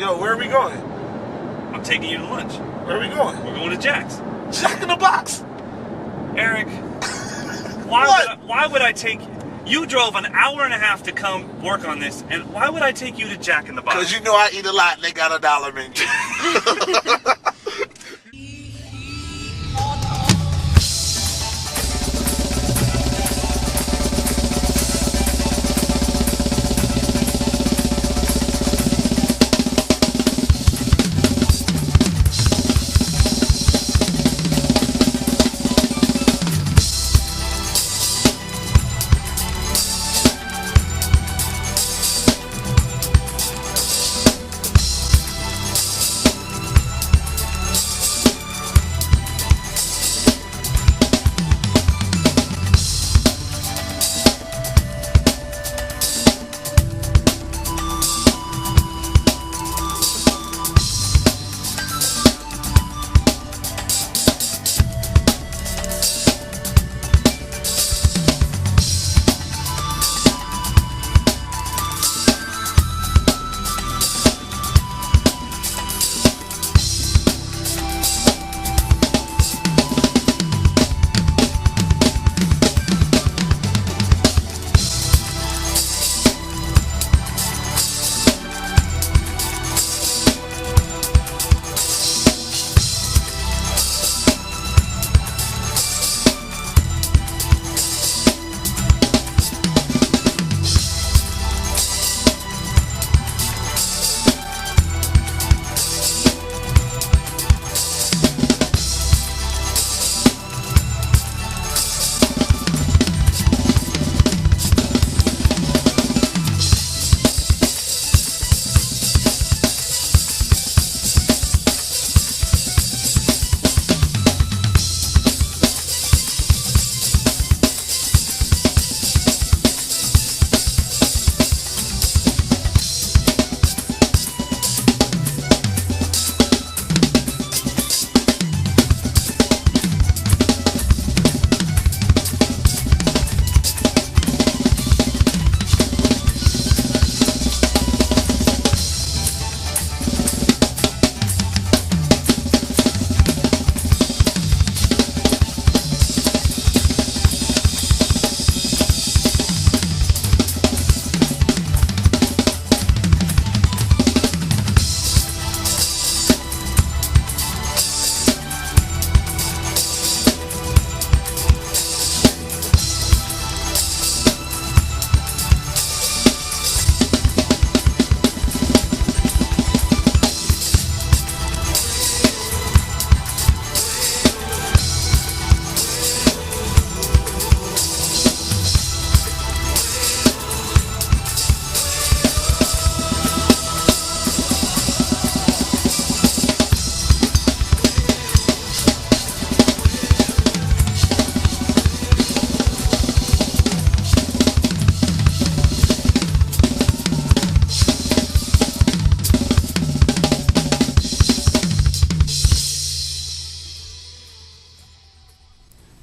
Yo, where are we going? I'm taking you to lunch. Where are we going? We're going to Jack's. Jack in the Box. Eric, why would I take you? You drove an hour and a half to come work on this, and why would I take you to Jack in the Box? Because you know I eat a lot and they got a $1 menu.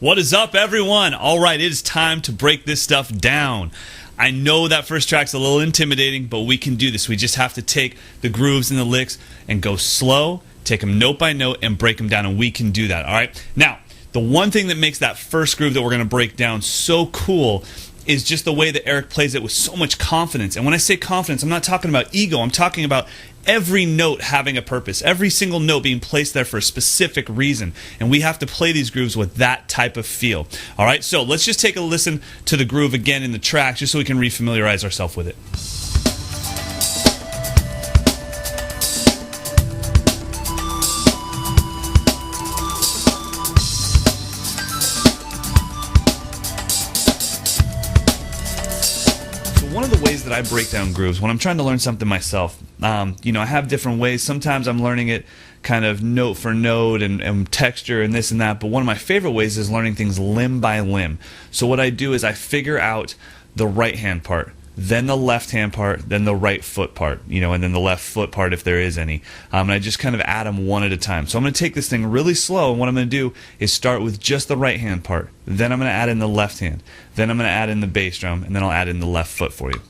What is up, everyone? All right, it is time to break this stuff down. I know that first track's a little intimidating, but we can do this. We just have to take the grooves and the licks and go slow, take them note by note, and break them down, and we can do that, all right? Now, the one thing that makes that first groove that we're going to break down so cool is just the way that Eric plays it with so much confidence. And when I say confidence, I'm not talking about ego. I'm talking about every note having a purpose, every single note being placed there for a specific reason. And we have to play these grooves with that type of feel. All right, so let's just take a listen to the groove again in the track just so we can refamiliarize ourselves with it. One of the ways that I break down grooves when I'm trying to learn something myself, I have different ways. Sometimes I'm learning it kind of note for note and texture and this and that, but one of my favorite ways is learning things limb by limb. So what I do is I figure out the right hand part, then the left hand part, then the right foot part, and then the left foot part if there is any. And I just kind of add them one at a time. So I'm going to take this thing really slow, and what I'm going to do is start with just the right hand part. Then I'm going to add in the left hand. Then I'm going to add in the bass drum, and then I'll add in the left foot for you.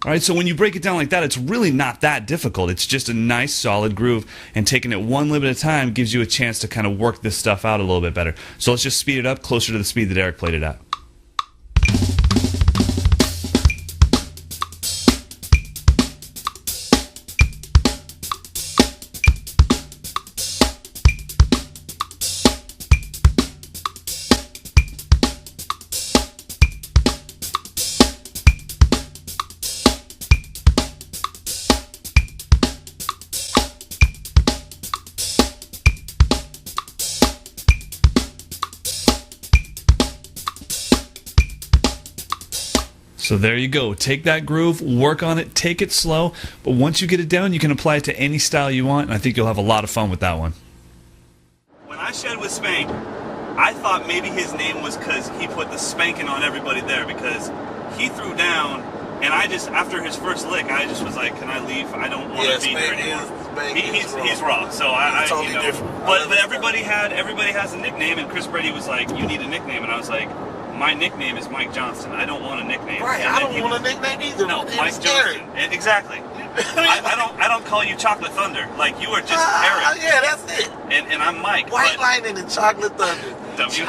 All right, so when you break it down like that, it's really not that difficult. It's just a nice, solid groove, and taking it one lick at a time gives you a chance to kind of work this stuff out a little bit better. So let's just speed it up closer to the speed that Eric played it at. So there you go. Take that groove, work on it, take it slow, but once you get it down, you can apply it to any style you want, and I think you'll have a lot of fun with that one. When I shed with Spank, I thought maybe his name was because he put the spanking on everybody there, because he threw down, and I just, after his first lick, I just was like, can I leave? I don't want to be here anymore. He's raw, so I totally you know. different. But everybody has a nickname, and Chris Brady was like, you need a nickname, and I was like, my nickname is Mike Johnston. I don't want a nickname. Right, I don't want a nickname either. No, It's Mike scary. Johnston. Exactly. I don't call you Chocolate Thunder. Like, you are just Eric. Yeah, that's it. And I'm Mike. White Lightning and Chocolate Thunder. WLNCT.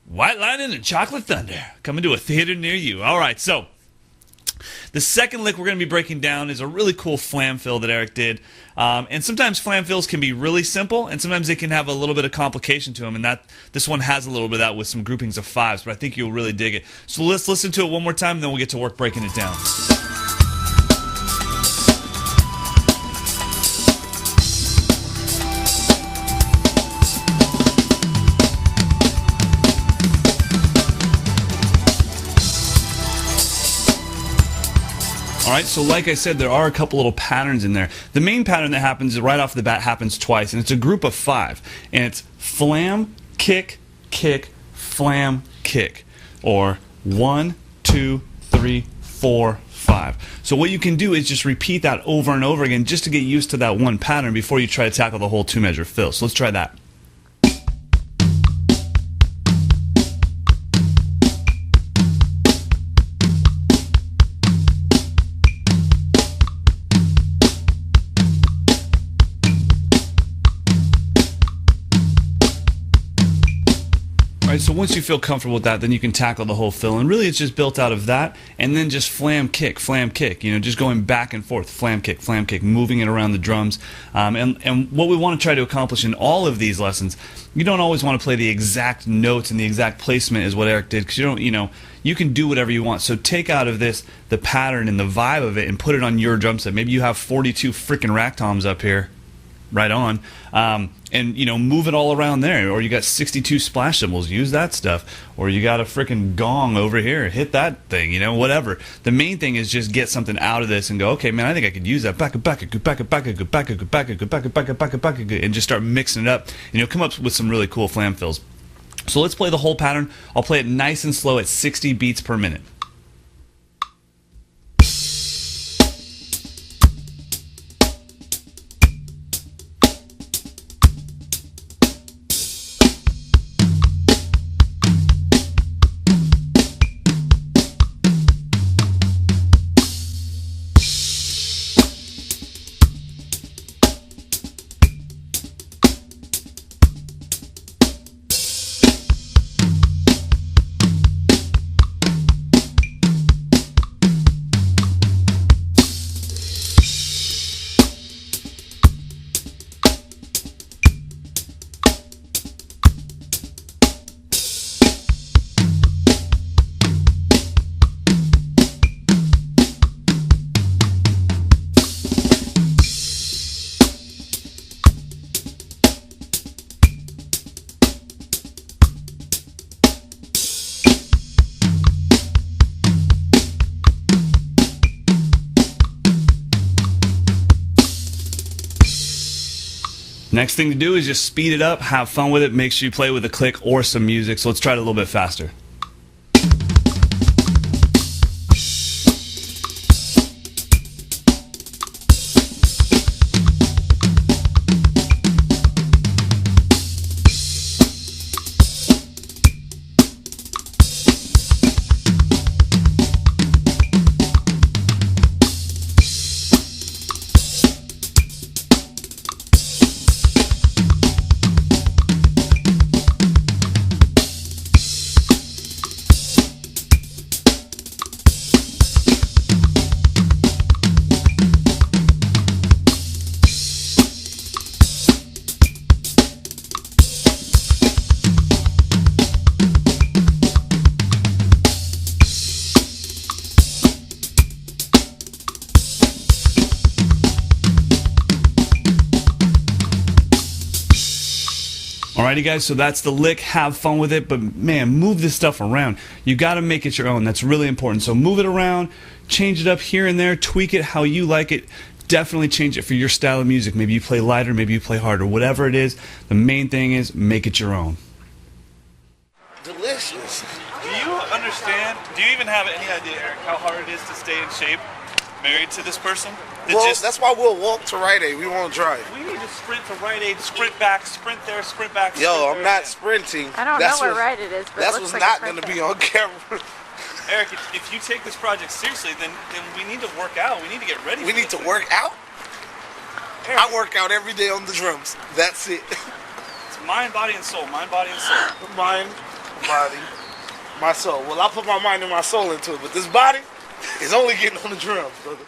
White Lightning and Chocolate Thunder. Coming to a theater near you. All right, so the second lick we're going to be breaking down is a really cool flam fill that Eric did. And sometimes flam fills can be really simple, and sometimes they can have a little bit of complication to them, and this one has a little bit of that with some groupings of fives, but I think you'll really dig it. So let's listen to it one more time, and then we'll get to work breaking it down. All right, so like I said, there are a couple little patterns in there. The main pattern that happens right off the bat happens twice, and it's a group of 5. And it's flam, kick, kick, flam, kick. Or 1, 2, 3, 4, 5. So what you can do is just repeat that over and over again just to get used to that one pattern before you try to tackle the whole 2-measure fill. So let's try that. So once you feel comfortable with that, then you can tackle the whole fill. And really it's just built out of that, and then just flam, kick, you know, just going back and forth, flam, kick, moving it around the drums. And what we want to try to accomplish in all of these lessons, you don't always want to play the exact notes and the exact placement is what Eric did, because you can do whatever you want. So take out of this the pattern and the vibe of it and put it on your drum set. Maybe you have 42 freaking rack toms up here. Right on, and move it all around there. Or you got 62 splash cymbals, use that stuff. Or you got a freaking gong over here, hit that thing, whatever. The main thing is just get something out of this and go, okay, man, I think I could use that. And just start mixing it up, and you'll come up with some really cool flam fills. So let's play the whole pattern. I'll play it nice and slow at 60 beats per minute. Next thing to do is just speed it up, have fun with it, make sure you play with a click or some music. So let's try it a little bit faster. Alrighty, guys, so that's the lick. Have fun with it, but man, move this stuff around. You got to make it your own. That's really important. So move it around, change it up here and there, tweak it how you like it. Definitely change it for your style of music. Maybe you play lighter, maybe you play harder, whatever it is. The main thing is make it your own. Delicious. Do you understand? Do you even have any idea, Eric, how hard it is to stay in shape married to this person? Well, that's why we'll walk to Rite Aid. We won't drive. We need to sprint to Rite Aid, sprint back, sprint there, sprint back. Yo, I'm not sprinting. I don't know where Rite Aid is, but that's it looks what's like not it's going to right be there. on camera. Eric, if you take this project seriously, then we need to work out. We need to get ready. We need to work out? Eric, I work out every day on the drums. That's it. it's mind, body, and soul. Mind, body, and soul. Mind, body, my soul. Well, I put my mind and my soul into it, but this body is only getting on the drums, brother.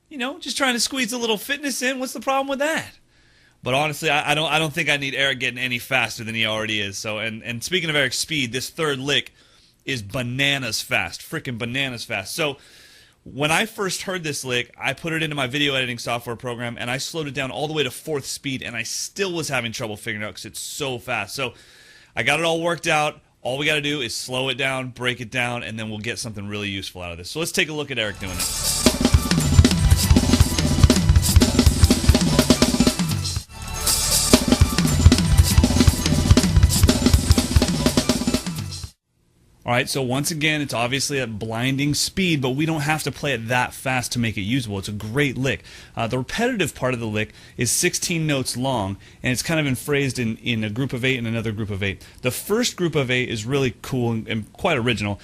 You know, just trying to squeeze a little fitness in. What's the problem with that? But honestly, I don't think I need Eric getting any faster than he already is. So, and speaking of Eric's speed, this third lick is bananas fast, freaking bananas fast. So, when I first heard this lick, I put it into my video editing software program, and I slowed it down all the way to 4th speed, and I still was having trouble figuring it out because it's so fast. So, I got it all worked out. All we got to do is slow it down, break it down, and then we'll get something really useful out of this. So, let's take a look at Eric doing it. All right, so once again, it's obviously at blinding speed, but we don't have to play it that fast to make it usable. It's a great lick. The repetitive part of the lick is 16 notes long, and it's kind of been phrased in a group of 8 and another group of 8. The first group of 8 is really cool and quite original.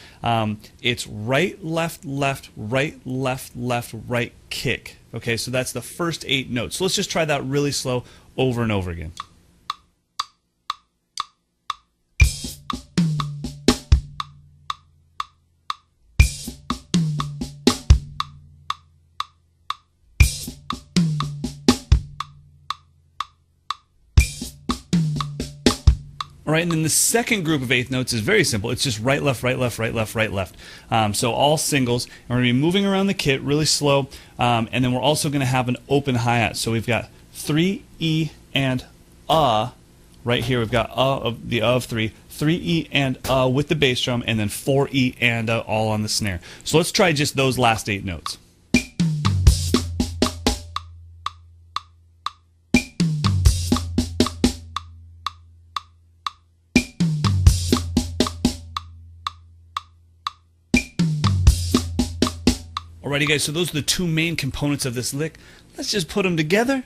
It's right, left, left, right, left, left, right, kick. Okay, so that's the first 8 notes. So let's just try that really slow over and over again. All right, and then the second group of 8th notes is very simple. It's just right, left, right, left, right, left, right, left. So all singles. And we're going to be moving around the kit really slow. And then we're also going to have an open hi-hat. So we've got 3 E and right here. We've got of the of 3, 3 E and with the bass drum, and then 4 E and all on the snare. So let's try just those last 8 notes. Alrighty, guys, so those are the 2 main components of this lick. Let's just put them together.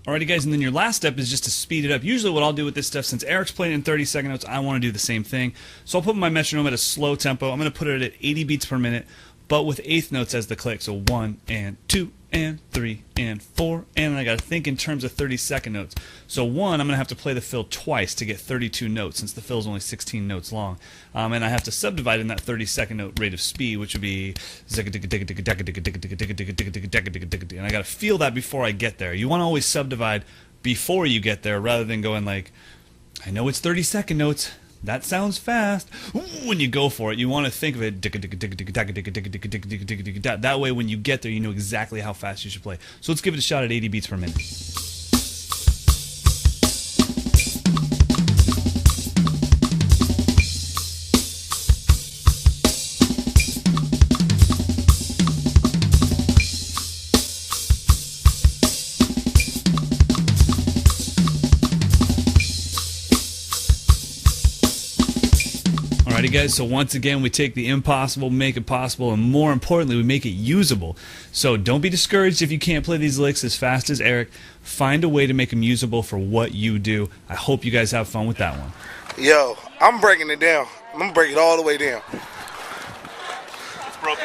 Alrighty, guys, and then your last step is just to speed it up. Usually what I'll do with this stuff, since Eric's playing in 30-second notes, I want to do the same thing. So I'll put my metronome at a slow tempo. I'm going to put it at 80 beats per minute, but with 8th notes as the click. So 1 and 2 and 3 and 4, and I got to think in terms of 30-second notes. So 1, I'm going to have to play the fill twice to get 32 notes, since the fill is only 16 notes long. And I have to subdivide in that 30-second note rate of speed, which would be, and I got to feel that before I get there. You want to always subdivide before you get there, rather than going like, I know it's 30-second notes. That sounds fast. When you go for it, you want to think of it. That way, when you get there, you know exactly how fast you should play. So let's give it a shot at 80 beats per minute. Alrighty, guys, so once again, we take the impossible, make it possible, and more importantly, we make it usable. So don't be discouraged if you can't play these licks as fast as Eric. Find a way to make them usable for what you do. I hope you guys have fun with that one. Yo, I'm breaking it down. I'm going to break it all the way down. It's broken.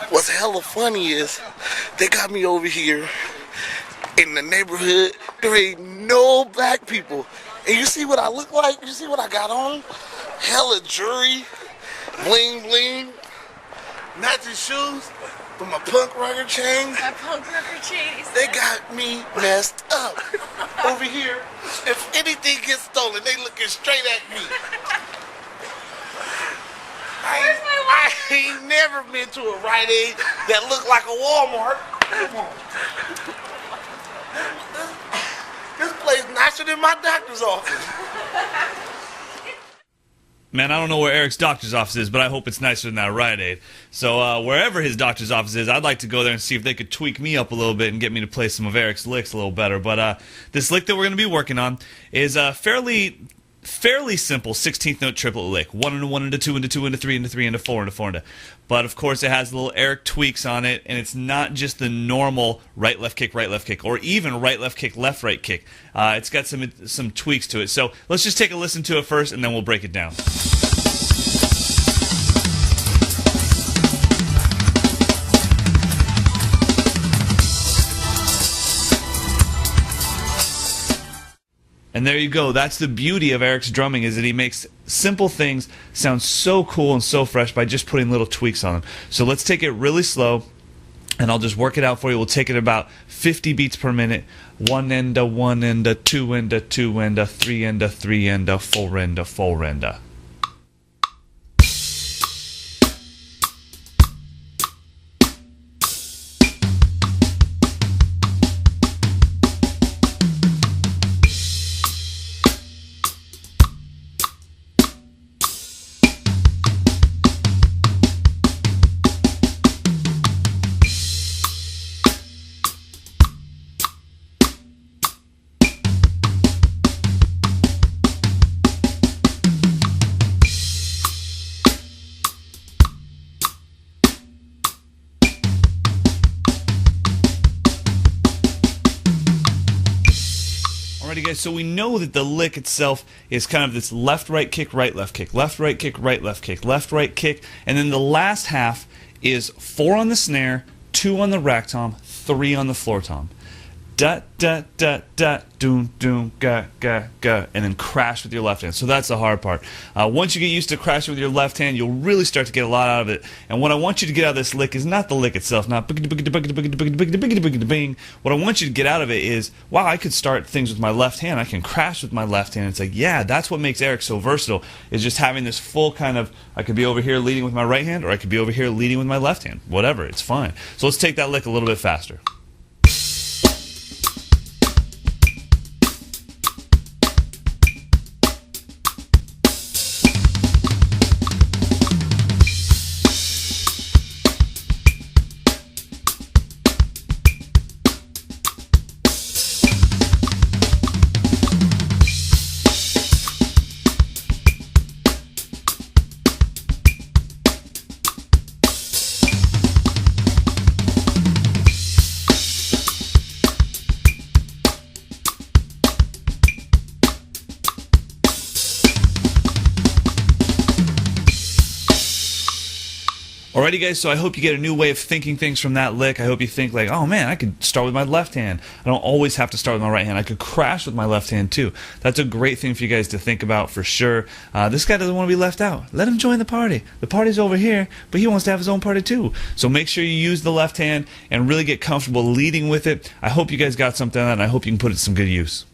What's hella funny is they got me over here in the neighborhood, there ain't no black people. And you see what I look like? You see what I got on? Hella jewelry, bling bling, matching shoes, with my punk rocker chains. My punk rocker chains. They got me messed up. Over here, if anything gets stolen, they looking straight at me. I ain't never been to a Rite Aid that looked like a Walmart. Come on. This place nicer than my doctor's office. Man, I don't know where Eric's doctor's office is, but I hope it's nicer than that Rite Aid. So wherever his doctor's office is, I'd like to go there and see if they could tweak me up a little bit and get me to play some of Eric's licks a little better. But this lick that we're going to be working on is fairly simple 16th note triplet lick. 1 into 1 into 2 into 2 into 3 into 3 into 4 into 4 into. But of course it has little Eric tweaks on it, and it's not just the normal right left kick, or even right left kick, left right kick. It's got some tweaks to it. So let's just take a listen to it first, and then we'll break it down. And there you go. That's the beauty of Eric's drumming, is that he makes simple things sound so cool and so fresh by just putting little tweaks on them. So let's take it really slow, and I'll just work it out for you. We'll take it about 50 beats per minute. 1 enda, 1 enda, 2 enda, 2 enda, 3 enda, 3 enda, 4 enda, 4 enda. Alrighty guys, so we know that the lick itself is kind of this left-right kick, right-left kick, left-right kick, right-left kick, left-right kick, and then the last half is 4 on the snare, 2 on the rack tom, 3 on the floor tom. Da da da da, doom doom, ga ga ga, and then crash with your left hand. So that's the hard part. Once you get used to crashing with your left hand, you'll really start to get a lot out of it. And what I want you to get out of this lick is not the lick itself, not bing. What I want you to get out of it is, wow, I could start things with my left hand. I can crash with my left hand. It's like, yeah, that's what makes Eric so versatile, is just having this full kind of, I could be over here leading with my right hand, or I could be over here leading with my left hand. Whatever, it's fine. So let's take that lick a little bit faster. Alrighty guys, so I hope you get a new way of thinking things from that lick. I hope you think like, oh man, I could start with my left hand. I don't always have to start with my right hand. I could crash with my left hand too. That's a great thing for you guys to think about for sure. This guy doesn't want to be left out. Let him join the party. The party's over here, but he wants to have his own party too. So make sure you use the left hand and really get comfortable leading with it. I hope you guys got something out of that, and I hope you can put it to some good use.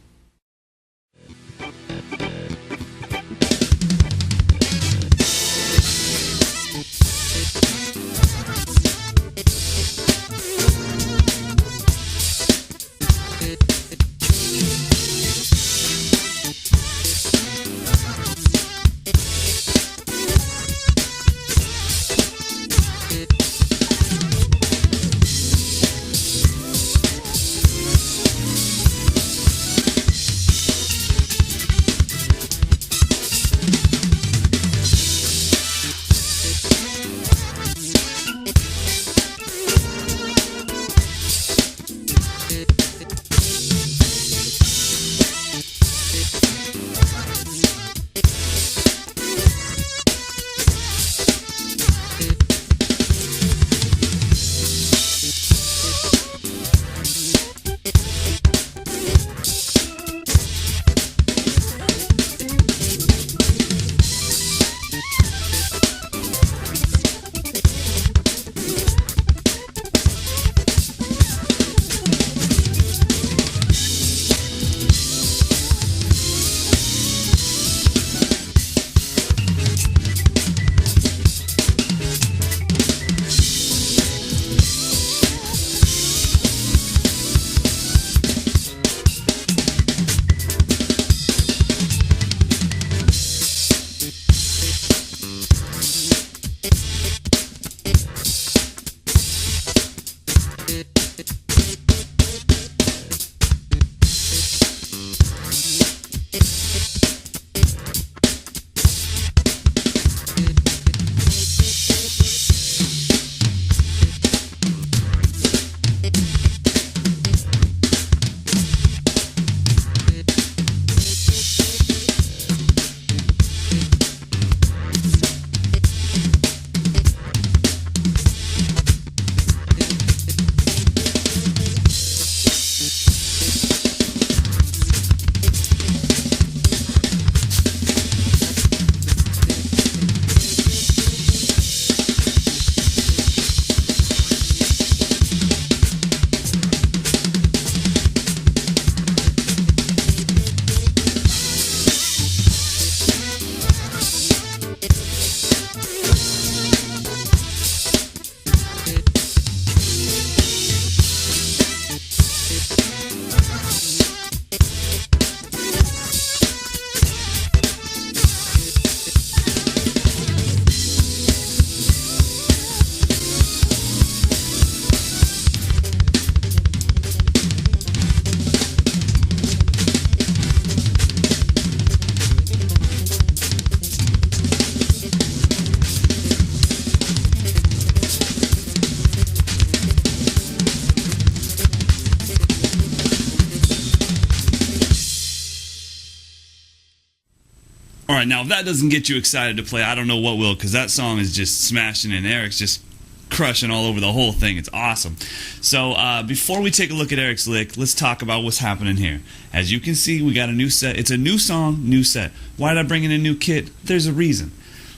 All right, now if that doesn't get you excited to play, I don't know what will, because that song is just smashing and Eric's just crushing all over the whole thing. It's awesome. So before we take a look at Eric's lick, let's talk about what's happening here. As you can see, we got a new set. It's a new song, new set. Why did I bring in a new kit? There's a reason.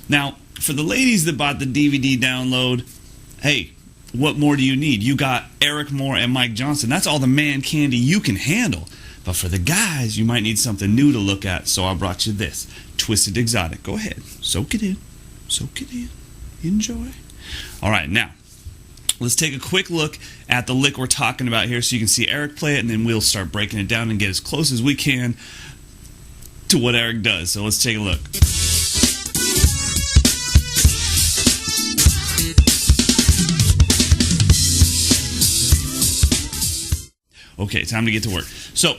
Now, for the ladies that bought the DVD download, hey, what more do you need? You got Eric Moore and Mike Johnson. That's all the man candy you can handle. But for the guys, you might need something new to look at, so I brought you this. Twisted Exotic. Go ahead. Soak it in. Soak it in. Enjoy. All right, now, let's take a quick look at the lick we're talking about here so you can see Eric play it, and then we'll start breaking it down and get as close as we can to what Eric does. So let's take a look. Okay, time to get to work. So,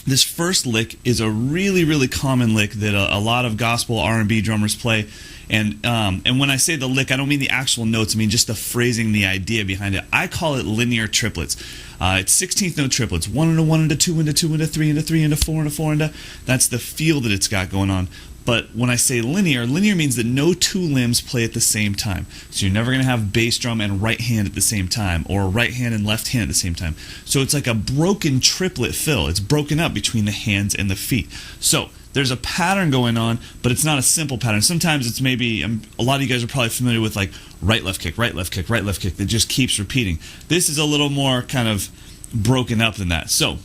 this first lick is a really, really common lick that a lot of gospel R&B drummers play. And when I say the lick, I don't mean the actual notes. I mean just the phrasing, the idea behind it. I call it linear triplets. It's 16th note triplets. 1 into 1 into 2 into 2 into 3 into 3 into 4 into 4 into. That's the feel that it's got going on. But when I say linear means that no two limbs play at the same time. So you're never going to have bass drum and right hand at the same time, or right hand and left hand at the same time. So it's like a broken triplet fill. It's broken up between the hands and the feet. So there's a pattern going on, but it's not a simple pattern. Sometimes it's maybe, a lot of you guys are probably familiar with like right, left kick, right, left kick, right, left kick, that just keeps repeating. This is a little more kind of broken up than that. So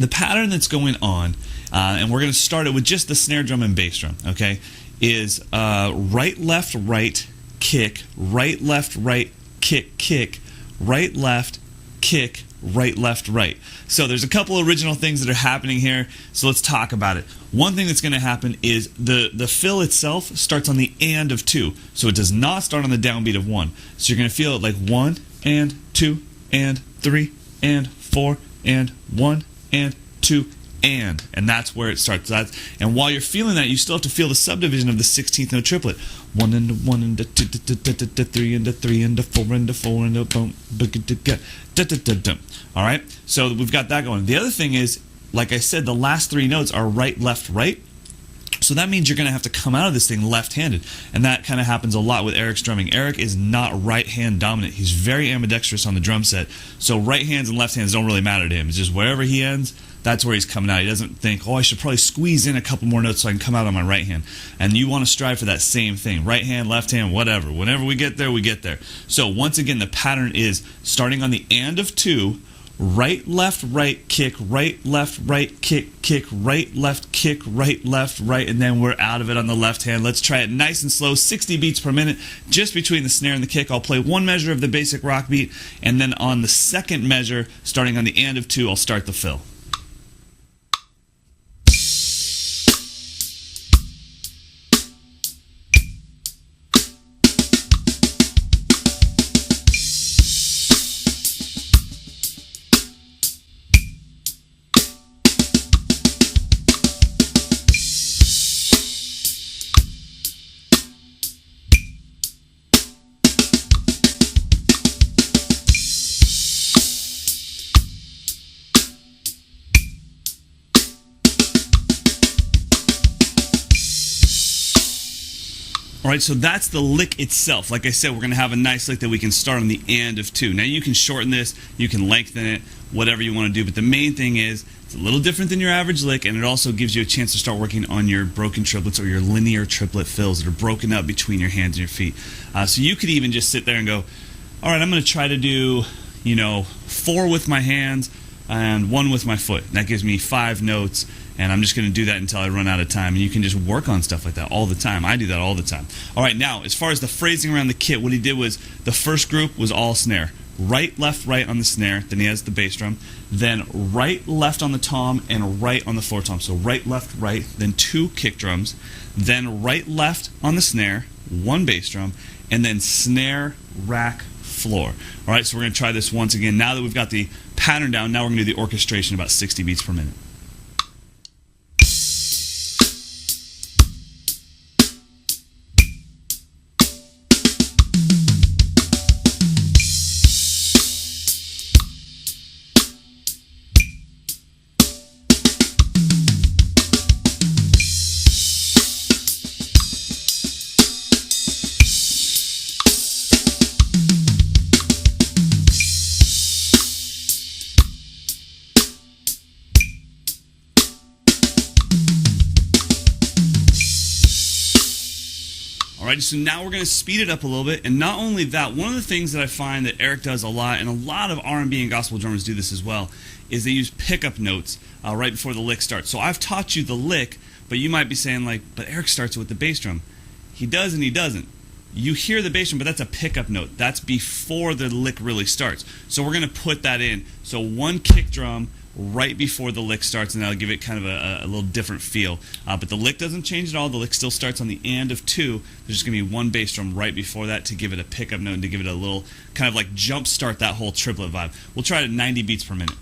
the pattern that's going on, and we're going to start it with just the snare drum and bass drum, okay, is right, left, right, kick, right, left, right, kick, kick, right, left, kick, right, left, right. So there's a couple original things that are happening here, so let's talk about it. One thing that's going to happen is the fill itself starts on the and of 2, so it does not start on the downbeat of 1. So you're going to feel it like 1 and 2 and 3 and 4 and 1 and 2 and that's where it starts. And while you're feeling that, you still have to feel the subdivision of the 16th note triplet. 1 into 1 into 2 3 into 3 into 4 into 4 into boom. All right, so we've got that going. The other thing is, like I said, the last 3 notes are right, left, right. So that means you're going to have to come out of this thing left-handed. And that kind of happens a lot with Eric's drumming. Eric is not right-hand dominant. He's very ambidextrous on the drum set. So right hands and left hands don't really matter to him. It's just wherever he ends, that's where he's coming out. He doesn't think, oh, I should probably squeeze in a couple more notes so I can come out on my right hand. And you want to strive for that same thing. Right hand, left hand, whatever. Whenever we get there, we get there. So once again, the pattern is starting on the and of 2, right, left, right, kick, right, left, right, kick, kick, right, left, kick, right, left, right, and then we're out of it on the left hand. Let's try it nice and slow, 60 beats per minute, just between the snare and the kick. I'll play one measure of the basic rock beat, and then on the second measure, starting on the and of 2, I'll start the fill. All right, so that's the lick itself. Like I said, we're going to have a nice lick that we can start on the and of 2. Now, you can shorten this, you can lengthen it, whatever you want to do, but the main thing is it's a little different than your average lick, and it also gives you a chance to start working on your broken triplets or your linear triplet fills that are broken up between your hands and your feet. So you could even just sit there and go, all right, I'm going to try to do, 4 with my hands and 1 with my foot. That gives me 5 notes. And I'm just going to do that until I run out of time. And you can just work on stuff like that all the time. I do that all the time. All right, now, as far as the phrasing around the kit, what he did was the first group was all snare. Right, left, right on the snare. Then he has the bass drum. Then right, left on the tom, and right on the floor tom. So right, left, right. Then 2 kick drums. Then right, left on the snare. 1 bass drum. And then snare, rack, floor. All right, so we're going to try this once again. Now that we've got the pattern down, now we're going to do the orchestration about 60 beats per minute. Alright, so now we're going to speed it up a little bit, and not only that, one of the things that I find that Eric does a lot, and a lot of R&B and gospel drummers do this as well, is they use pickup notes right before the lick starts. So I've taught you the lick, but you might be saying like, but Eric starts it with the bass drum. He does and he doesn't. You hear the bass drum, but that's a pickup note. That's before the lick really starts. So we're going to put that in. So one kick drum right before the lick starts, and that'll give it kind of a little different feel. But the lick doesn't change at all. The lick still starts on the and of 2. There's just going to be one bass drum right before that to give it a pickup note and to give it a little kind of like jump start that whole triplet vibe. We'll try it at 90 beats per minute.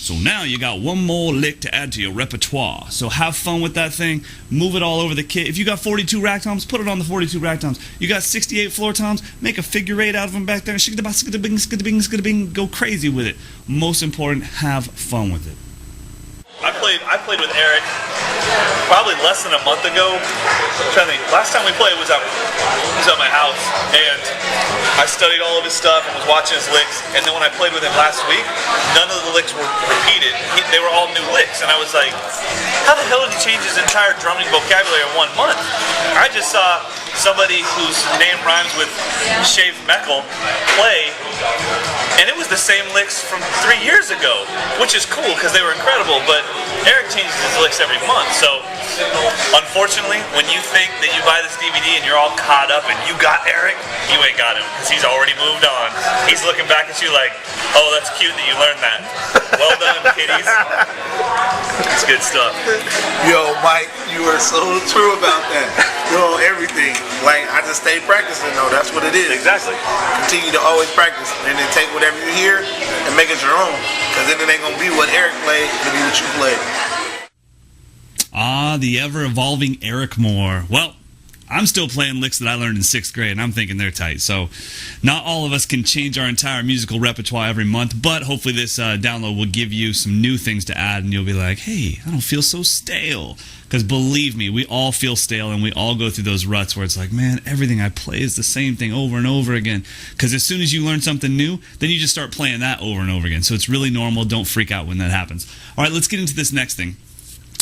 So now you got one more lick to add to your repertoire. So have fun with that thing. Move it all over the kit. If you got 42 rack toms, put it on the 42 rack toms. You got 68 floor toms, make a figure 8 out of them back there. Go crazy with it. Most important, have fun with it. I played with Eric probably less than a month ago. I'm trying to think. Last time we played was at my house, and I studied all of his stuff and was watching his licks. And then when I played with him last week, none of the licks were repeated. They were all new licks, and I was like, how the hell did he change his entire drumming vocabulary in 1 month? I just saw somebody whose name rhymes with Shave Meckel play, and it was the same licks from 3 years ago, which is cool because they were incredible, but Eric changes his licks every month. So unfortunately, when you think that you buy this DVD and you're all caught up and you got Eric, you ain't got him because he's already moved on. He's looking back at you like, oh, that's cute that you learned that. Well done, kiddies. It's good stuff. Yo, Mike, you are so true about that. Yo, everything. Like, I just stay practicing, though. That's what it is. Exactly. Continue to always practice, and then take whatever you hear and make it your own. Because then it ain't going to be what Eric played, it'll be what you played. Ah, the ever-evolving Eric Moore. Well, I'm still playing licks that I learned in 6th grade, and I'm thinking they're tight. So not all of us can change our entire musical repertoire every month, but hopefully this download will give you some new things to add, and you'll be like, hey, I don't feel so stale. Because believe me, we all feel stale, and we all go through those ruts where it's like, man, everything I play is the same thing over and over again. Because as soon as you learn something new, then you just start playing that over and over again. So it's really normal. Don't freak out when that happens. All right, let's get into this next thing.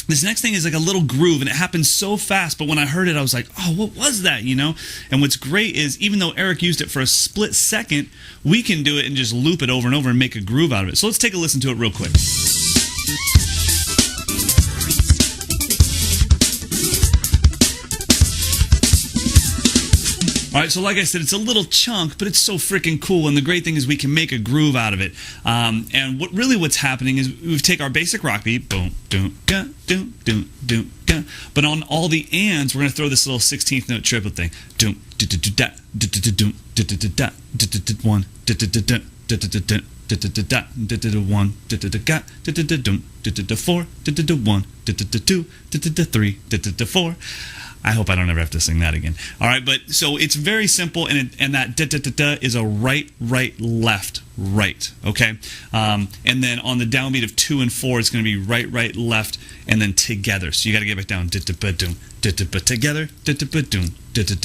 This next thing is like a little groove, and it happens so fast, but when I heard it, I was like, oh, what was that, you know? And what's great is, even though Eric used it for a split second, we can do it and just loop it over and over and make a groove out of it. So let's take a listen to it real quick. All right, so like I said, it's a little chunk, but it's so freaking cool, and the great thing is we can make a groove out of it. And what's happening is we take our basic rock beat, boom, doom, ga, doom, doom, doom, ga, but on all the ands, we're going to throw this little 16th note triplet thing. Doom, da, doom, da, one, one, four, one, two, three, four. I hope I don't ever have to sing that again. All right, but so it's very simple, and that da is a right, left, right. Okay, and then on the downbeat of 2 and 4, it's going to be right, left, and then together. So you got to get back down. Together,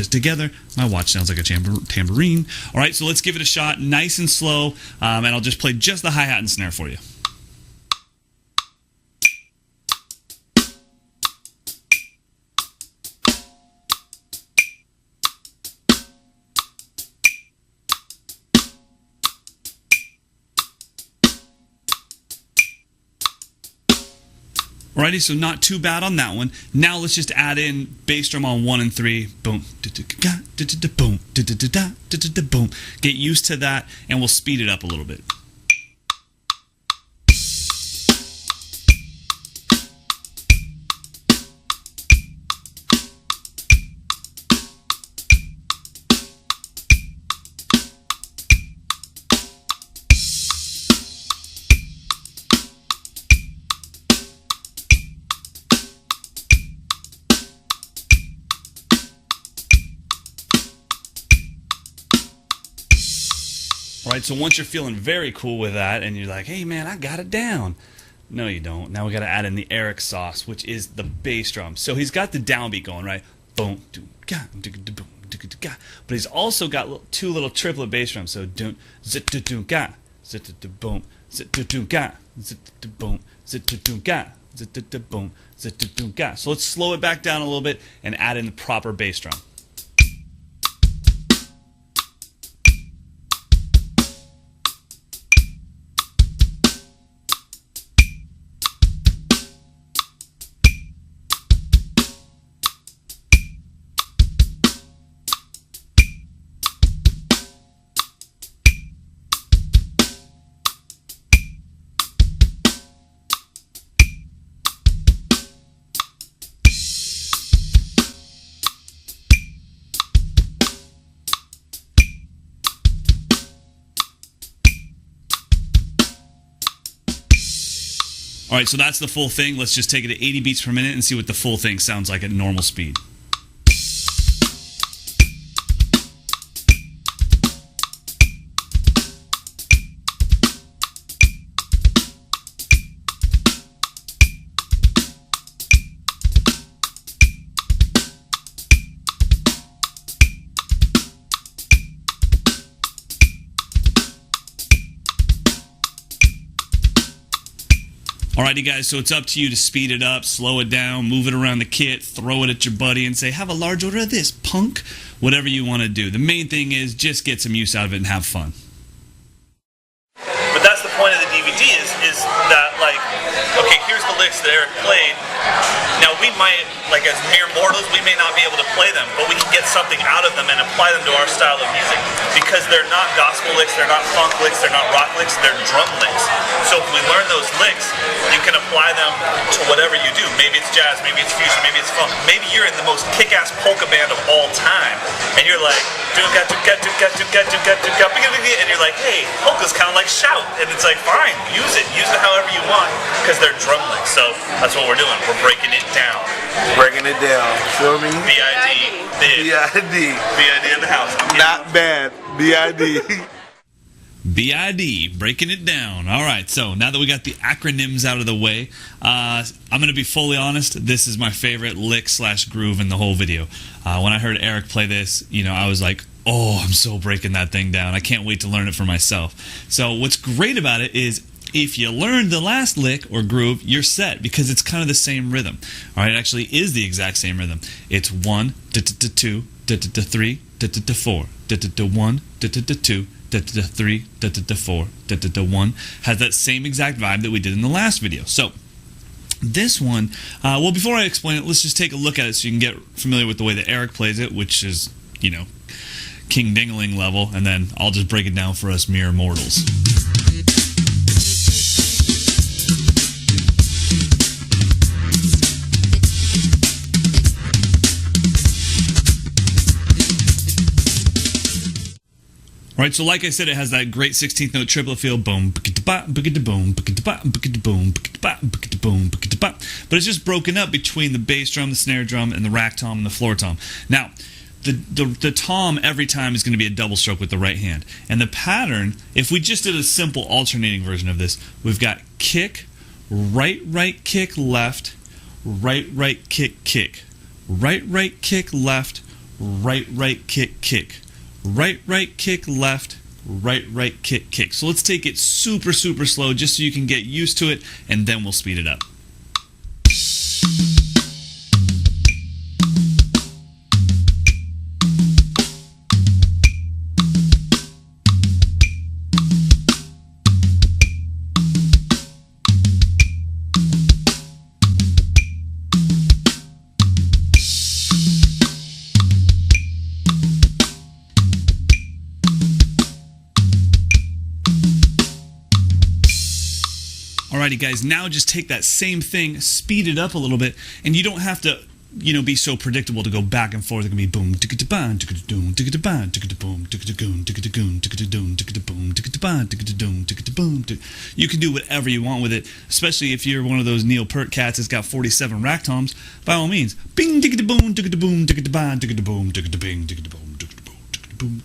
together. My watch sounds like a tambourine. All right, so let's give it a shot, nice and slow, and I'll just play just the hi-hat and snare for you. Alrighty, so not too bad on that one. Now let's just add in bass drum on 1 and 3. Boom, boom, boom. Get used to that, and we'll speed it up a little bit. All right, so once you're feeling very cool with that and you're like, hey man, I got it down. No, you don't. Now we got to add in the Eric sauce, which is the bass drum. So he's got the downbeat going, right? Boom, boom, boom. But he's also got two little triplet bass drums. So boom, boom, boom, boom. So let's slow it back down a little bit and add in the proper bass drum. All right, so that's the full thing. Let's just take it at 80 beats per minute and see what the full thing sounds like at normal speed. Alrighty guys, so it's up to you to speed it up, slow it down, move it around the kit, throw it at your buddy and say, have a large order of this, punk. Whatever you want to do. The main thing is just get some use out of it and have fun. But that's the point of the DVD is that, like, okay, here's the licks that Eric played. Now we might, like as mere mortals, we may not be able to play them, but we can get something out of them and apply them to our style of music because they're not gospel licks, they're not funk licks, they're not rock licks, they're drum licks. So if we learn those licks, you can apply them to whatever you do. Maybe it's jazz, maybe it's fusion, maybe it's funk. Maybe you're in the most kick-ass polka band of all time, and you're like, and you're like, hey, polka's kind of like shout, and it's like, fine, use it however you want, because they're drum licks. So that's what we're doing. We're breaking it down. Breaking it down. Feel me? B.I.D. B.I.D. B.I.D. in the house. Not bad. B.I.D. B.I.D. breaking it down. All right, so now that we got the acronyms out of the way, I'm going to be fully honest. This is my favorite lick/groove in the whole video. When I heard Eric play this, I was like, oh, I'm so breaking that thing down. I can't wait to learn it for myself. So what's great about it is if you learn the last lick or groove, you're set because it's kind of the same rhythm. All right, it actually is the exact same rhythm. It's 1, 2, 3, 4, 1, 2, 3, 4, 1. Has that same exact vibe that we did in the last video. So this one, well, before I explain it, let's just take a look at it so you can get familiar with the way that Eric plays it, which is, King Dingling level, and then I'll just break it down for us mere mortals. Right, so like I said, it has that great 16th note triplet feel, boom, boom, boom, boom, but it's just broken up between the bass drum, the snare drum, and the rack tom and the floor tom. Now, the tom every time is going to be a double stroke with the right hand, and the pattern, if we just did a simple alternating version of this, we've got kick, right, kick, left, right, kick, kick, right, kick, left, right, kick, kick. Right, kick, left, right, kick, kick. So let's take it super slow just so you can get used to it, and then we'll speed it up. Alrighty guys, now just take that same thing, speed it up a little bit, and you don't have to, be so predictable to go back and forth. It can be boom, boom, boom. You can do whatever you want with it, especially if you're one of those Neil Peart cats that's got 47 rack toms. By all means, bing, boom, boom, boom, boom, boom, boom,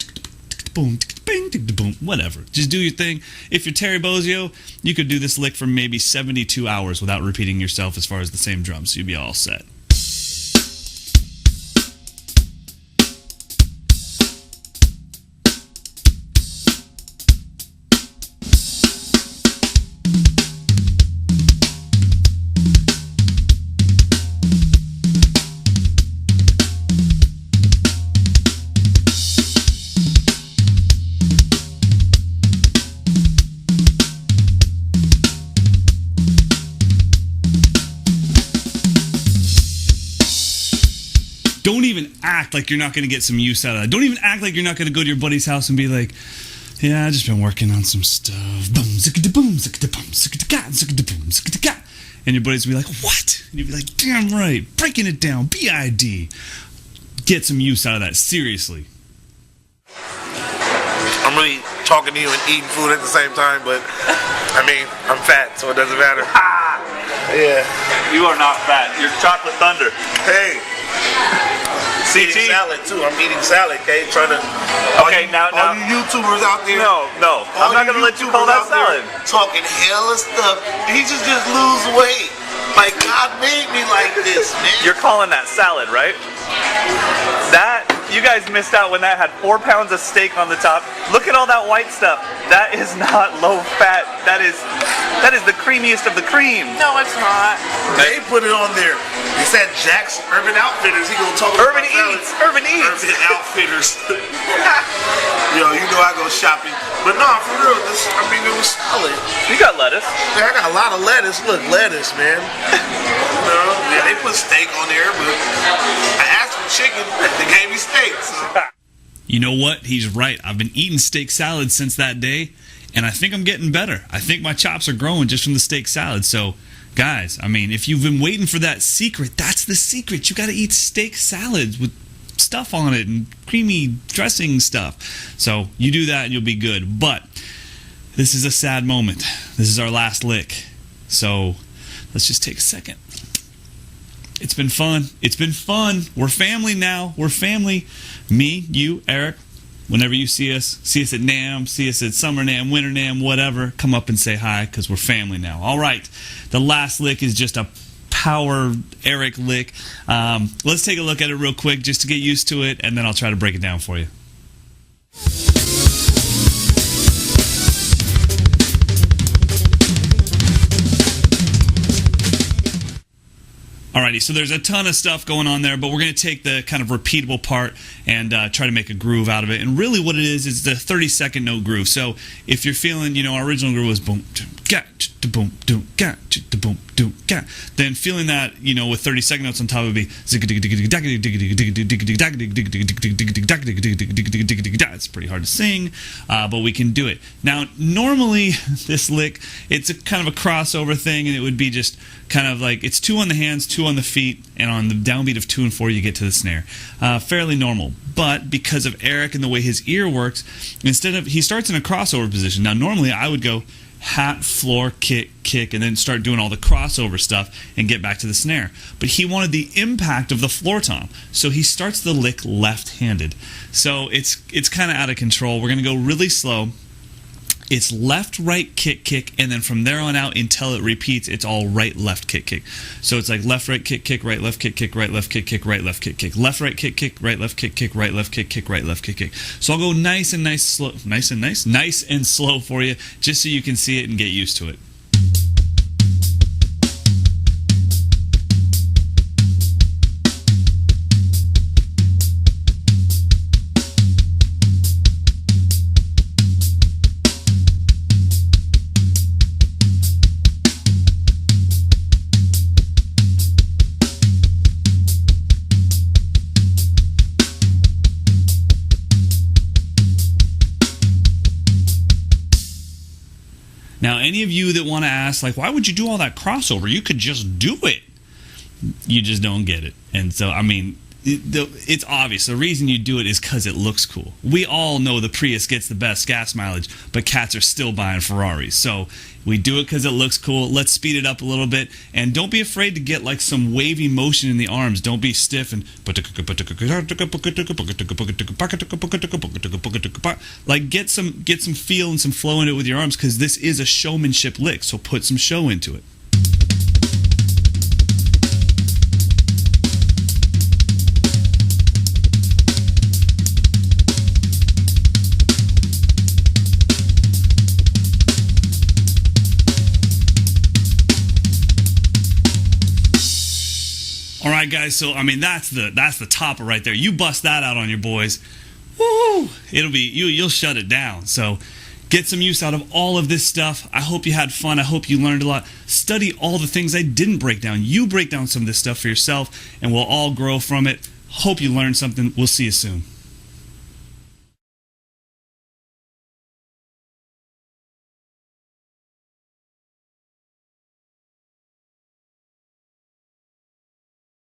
boom. bing, boom, whatever. Just do your thing. If you're Terry Bozzio, you could do this lick for maybe 72 hours without repeating yourself as far as the same drums. So you'd be all set. Don't even act like you're not going to get some use out of that. Don't even act like you're not going to go to your buddy's house and be like, yeah, I just been working on some stuff. Boom, zickety boom, zickety boom, zickety ga, zickety boom, zickety ga. And your buddies will be like, what? And you'll be like, damn right, breaking it down, BID. Get some use out of that, seriously. I'm really talking to you and eating food at the same time, but I mean, I'm fat, so it doesn't matter. Yeah. You are not fat. You're chocolate thunder. Hey. CT. Eating salad too. I'm eating salad, okay? Trying to. Okay, now all you YouTubers out there. No. I'm not gonna let you call that salad. Talking hella stuff. He just lose weight. Like God made me like this, man. You're calling that salad, right? That, you guys missed out when that had 4 pounds of steak on the top. Look at all that white stuff. That is not low fat. That is the creamiest of the cream. No, it's not. They put it on there. They said Jack's Urban Outfitters. He gonna talk about Urban Eats. Urban Eats. Urban Outfitters. Yo, you know I go shopping. But no, for real, it was solid. You got lettuce. Man, I got a lot of lettuce. Look, lettuce, man. You know, yeah, they put steak on there, but I asked for chicken. They gave me steak. So. You know what? He's right. I've been eating steak salad since that day, and I think I'm getting better. I think my chops are growing just from the steak salad. So, guys, I mean, if you've been waiting for that secret, that's the secret. You got to eat steak salads with stuff on it and creamy dressing stuff. So you do that and you'll be good. But this is a sad moment. This is our last lick. So let's just take a second. It's been fun. It's been fun. We're family now. We're family. Me, you, Eric. Whenever you see us at NAMM, see us at Summer NAMM, Winter NAMM, whatever, come up and say hi because we're family now. All right. The last lick is just a power Eric lick. Let's take a look at it real quick just to get used to it, and then I'll try to break it down for you. Alrighty, so there's a ton of stuff going on there, but we're going to take the kind of repeatable part and try to make a groove out of it. And really what it is the 30-second note groove. So if you're feeling, our original groove was boom, ga, boom, doom, ga, boom, doom, ga. Then feeling that, with 30-second notes on top, it would be it's pretty hard to sing, but we can do it. Now, normally this lick, it's a kind of a crossover thing, and it would be just kind of like it's 2 on the hands, 2 on the feet, and on the downbeat of 2 and 4 you get to the snare. Fairly normal. But because of Eric and the way his ear works, he starts in a crossover position. Now normally I would go hat, floor, kick, and then start doing all the crossover stuff and get back to the snare. But he wanted the impact of the floor tom, so he starts the lick left-handed. So it's kind of out of control. We're going to go really slow. It's left, right, kick, and then from there on out until it repeats, it's all right, left, kick. So it's like left, right, kick, right, left, kick, right, left, kick, right, left, kick, left, right, kick, right, left, kick, right, left, kick, right, left, kick. So I'll go nice and slow for you, just so you can see it and get used to it. Now, any of you that want to ask, like, why would you do all that crossover? You could just do it. You just don't get it. And so, I mean, it's obvious. The reason you do it is because it looks cool. We all know the Prius gets the best gas mileage, but cats are still buying Ferraris. So we do it because it looks cool. Let's speed it up a little bit, and don't be afraid to get like some wavy motion in the arms. Don't be stiff and like get some feel and some flow in it with your arms, because this is a showmanship lick. So put some show into it. All right, guys. So I mean, that's the topper right there. You bust that out on your boys, woo! It'll be you'll shut it down. So get some use out of all of this stuff. I hope you had fun. I hope you learned a lot. Study all the things I didn't break down. You break down some of this stuff for yourself, and we'll all grow from it. Hope you learned something. We'll see you soon.